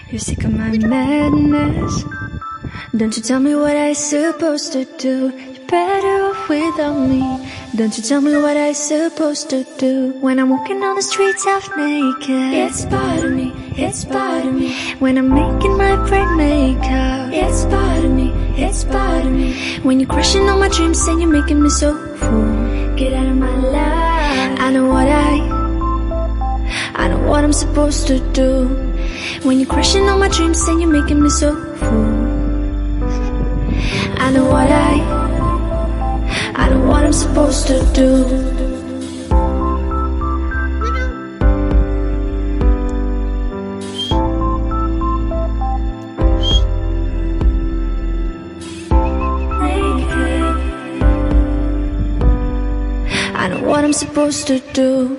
You're sick of my madness. Don't you tell me what I supposed to do. You're better off without me. Don't you tell me what I supposed to do. When I'm walking on the streets half naked, it's part of me, it's part of me. When I'm making my brain makeup, it's part of me, it's part of me. When you're crushing on my dreams and you're making me so full, get out of my life. I know what I'm supposed to do. When you're crushing on my dreams and you're making me so full, I know what I'm supposed to do. I know what I'm supposed to do.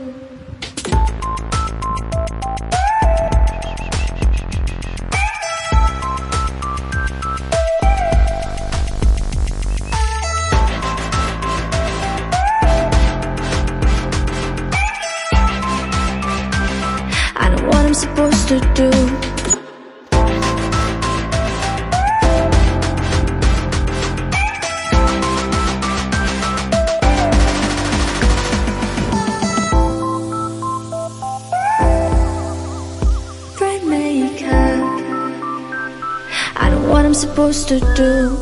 I know what I'm supposed to do. Brain makeup. I know what I'm supposed to do.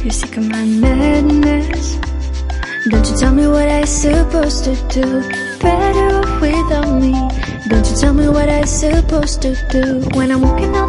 You're sick of my madness. Don't you tell me what I supposed to do. Better off without me. Don't you tell me what I supposed to do. When I'm walking on the